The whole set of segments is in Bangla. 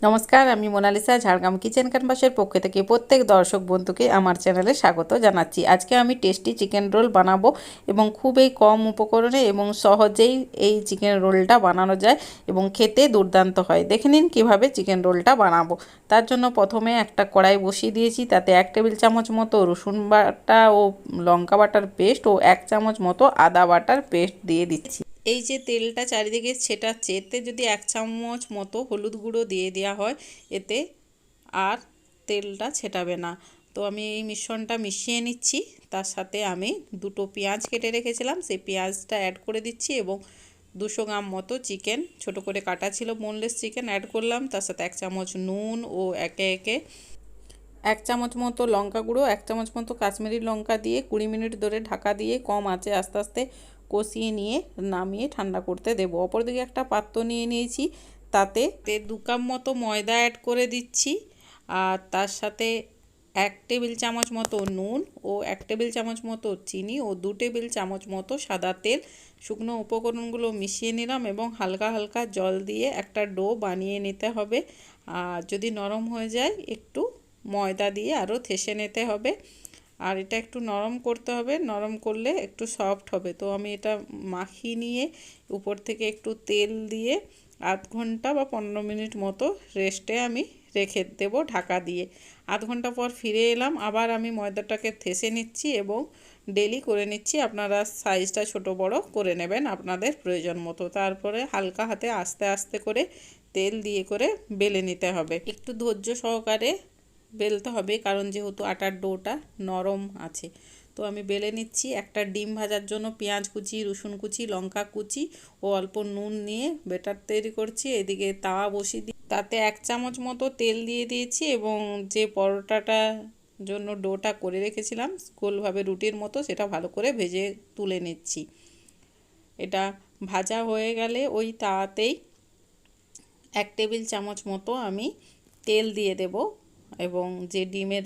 নমস্কার, আমি মোনালিসা ঝাড়গ্রাম কিচেন ক্যানভাসের পক্ষ থেকে প্রত্যেক দর্শক বন্ধুকে আমার চ্যানেলে স্বাগত জানাচ্ছি। আজকে আমি টেস্টি চিকেন রোল বানাবো এবং খুবই কম উপকরণে এবং সহজেই এই চিকেন রোলটা বানানো যায় এবং খেতে দুর্দান্ত হয়। দেখে নিন কীভাবে চিকেন রোলটা বানাবো। তার জন্য প্রথমে একটা কড়াই বসিয়ে দিয়েছি, তাতে 1 টেবিল চামচ মতো রসুন বাটা ও লঙ্কা বাটার পেস্ট ও 1 চামচ মতো আদা বাটার পেস্ট দিয়ে দিচ্ছি। এই যে তেলটা চারিদিকে ছেটাচ্ছে, এতে যদি 1 চামচ মতো হলুদ গুঁড়ো দিয়ে দেওয়া হয়, এতে আর তেলটা ছেটাবে না। তো আমি এই মিশ্রণটা মিশিয়ে নিচ্ছি। তার সাথে আমি দুটো পেঁয়াজ কেটে রেখেছিলাম, সেই পেঁয়াজটা অ্যাড করে দিচ্ছি এবং 200 গ্রাম মতো চিকেন ছোট করে কাটা ছিল বোনলেস চিকেন অ্যাড করলাম। তার সাথে 1 চামচ নুন ও একে একে 1 চামচ মতো লঙ্কা গুঁড়ো, 1 চামচ মতো কাশ্মীরি লঙ্কা দিয়ে 20 মিনিট ধরে ঢাকা দিয়ে কম আঁচে আস্তে আস্তে কষিয়ে নিয়ে নামিয়ে ঠান্ডা করতে দেবো। অপরদিকে একটা পাত্র নিয়ে নিয়েছি, তাতে 2 কাপ মতো ময়দা অ্যাড করে দিচ্ছি আর তার সাথে 1 টেবিল চামচ মতো নুন ও 1 টেবিল চামচ মতো চিনি ও 2 টেবিল চামচ মতো সাদা তেল। শুকনো উপকরণগুলো মিশিয়ে নিলাম এবং হালকা হালকা জল দিয়ে একটা ডো বানিয়ে নিতে হবে। আর যদি নরম হয়ে যায় একটু ময়দা দিয়ে আরও ঠেসে নিতে হবে। আর এটা একটু নরম করতে হবে, নরম করলে একটু সফট হবে। তো আমি এটা মাখিয়ে নিয়ে উপর থেকে একটু তেল দিয়ে আধ ঘন্টা বা 15 মিনিট মতো রেস্টে আমি রেখে দেবো ঢাকা দিয়ে। আধ ঘন্টা পর ফিরে এলাম, আবার আমি ময়দাটাকে ঠেসে নিচ্ছি এবং ডেলি করে নিচ্ছি। আপনারা সাইজটা ছোট বড় করে নেবেন আপনাদের প্রয়োজন মতো। তারপরে হালকা হাতে আস্তে আস্তে করে তেল দিয়ে করে বেলে নিতে হবে। একটু ধৈর্য সহকারে বেলতে হবে, কারণ যেহেতু আটার ডোটা নরম আছে। তো আমি বেলে নিচ্ছি। একটা ডিম ভাজার জন্য পেঁয়াজ কুচি, রসুন কুচি, লঙ্কা কুচি ও অল্প নুন নিয়ে বেটার তৈরি করছি। এদিকে তাওয়া বসিয়ে দিই, তাতে 1 চামচ মতো তেল দিয়ে দিয়েছি এবং যে পরোটাটা জন্য ডোটা করে রেখেছিলাম গোলভাবে রুটির মতো, সেটা ভালো করে ভেজে তুলে নিচ্ছি। এটা ভাজা হয়ে গেলে ওই তাওয়াতেই 1 টেবিল চামচ মতো আমি তেল দিয়ে দেব এবং যে ডিমের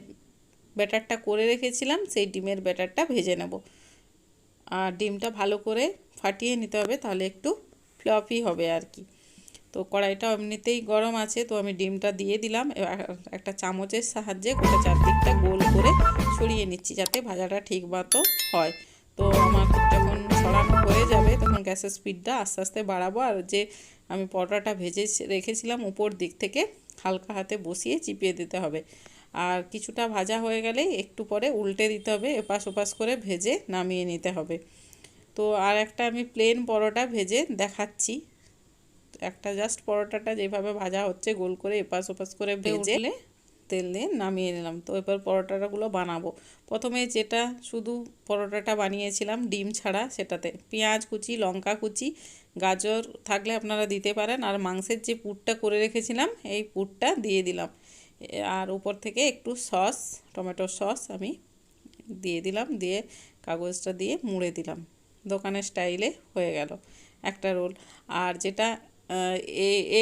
ব্যাটারটা করে রেখেছিলাম সেই ডিমের ব্যাটারটা ভেজে নেব। আর ডিমটা ভালো করে ফাটিয়ে নিতে হবে, তাহলে একটু ফ্লফি হবে আর কি। তো কড়াইটা এমনিতেই গরম আছে, তো আমি ডিমটা দিয়ে দিলাম। একটা চামচের সাহায্যে গোটা চারদিকটা গোল করে ছড়িয়ে নিচ্ছি, যাতে ভাজাটা ঠিক মতো হয়। তো আমার যখন ছড়ানো হয়ে যাবে তখন গ্যাসের স্পিডটা আস্তে আস্তে বাড়াবো। আর যে আমি পরোটাটা ভেজে রেখেছিলাম উপর দিক থেকে হালকা হাতে বসিয়ে চিপিয়ে দিতে হবে। আর কিছুটা ভাজা হয়ে গেলেই একটু পরে উল্টে দিতে হবে, এপাশ ওপাশ করে ভেজে নামিয়ে নিতে হবে। তো আর একটা আমি প্লেন পরোটা ভেজে দেখাচ্ছি। একটা জাস্ট পরোটাটা যেভাবে ভাজা হচ্ছে গোল করে এপাশ ওপাশ করে ভেজে তেল দিয়ে নামিয়ে নিলাম। তো এবার পরোটাগুলো বানাবো। প্রথমে যেটা শুধু পরোটাটা বানিয়েছিলাম ডিম ছাড়া, সেটাতে পেঁয়াজ কুচি, লঙ্কা কুচি, গাজর থাকলে আপনারা দিতে পারেন। আর মাংসের যে পুরটা করে রেখেছিলাম এই পুরটা দিয়ে দিলাম। আর উপর থেকে একটু সস, টমেটো সস আমি দিয়ে দিলাম, দিয়ে কাগজটা দিয়ে মুড়ে দিলাম। দোকানের স্টাইলে হয়ে গেল একটা রোল। আর যেটা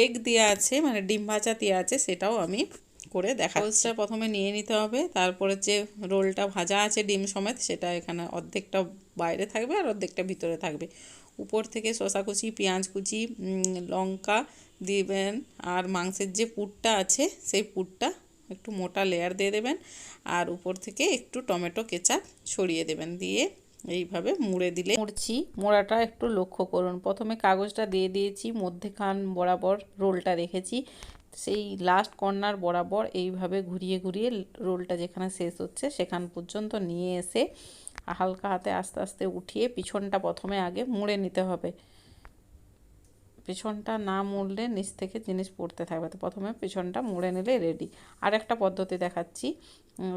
এগ দেওয়া আছে, মানে ডিম ভাজা দেওয়া আছে, সেটাও আমি করে দেখাচ্ছি। প্রথমে নিয়ে নিতে হবে, তারপরে যে রোলটা ভাজা আছে ডিম সমেত, সেটা এখানে অর্ধেকটা বাইরে থাকবে আর অর্ধেকটা ভিতরে থাকবে। উপর থেকে শসা কুচি, পেঁয়াজ কুচি, লঙ্কা দিবেন। আর মাংসের যে পুরটা আছে সেই পুরটা একটু মোটা লেয়ার দিয়ে দেবেন আর উপর থেকে একটু টমেটো কেচাপ ছড়িয়ে দেবেন। দিয়ে এইভাবে মুড়ে দিলে, মুড়ছি মোড়াটা একটু লক্ষ্য করুন। প্রথমে কাগজটা দিয়ে দিয়েছি, মধ্যেখান বরাবর রোলটা রেখেছি, সেই লাস্ট কর্নার বরাবর এইভাবে ঘুরিয়ে ঘুরিয়ে রোলটা যেখানে শেষ হচ্ছে সেখান পর্যন্ত নিয়ে এসে হালকা হাতে আস্তে আস্তে উঠিয়ে পিছনটা প্রথমে আগে মুড়ে নিতে হবে। পিছনটা না মুড়লে নিচ থেকে জিনিস পড়তে থাকবে, তো প্রথমে পিছনটা মুড়ে নিলে রেডি। আর একটা পদ্ধতি দেখাচ্ছি।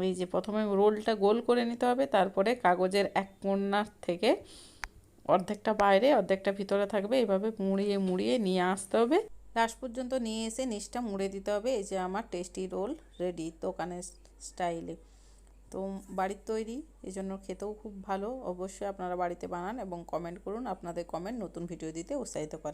এই যে প্রথমে রোলটা গোল করে নিতে হবে, তারপরে কাগজের এক কর্নার থেকে অর্ধেকটা বাইরে অর্ধেকটা ভিতরে থাকবে, এভাবে মুড়িয়ে মুড়িয়ে নিয়ে আসতে হবে। লাস্ট পর্যন্ত নিয়ে এসে নিচটা মুড়ে দিতে হবে। এই যে আমার টেস্টি রোল রেডি দোকানের স্টাইলে। তো বাড়ির তৈরি, এই জন্য খেতেও খুব ভালো। অবশ্যই আপনারা বাড়িতে বানান এবং কমেন্ট করুন। আপনাদের কমেন্ট নতুন ভিডিও দিতে উৎসাহিত করে।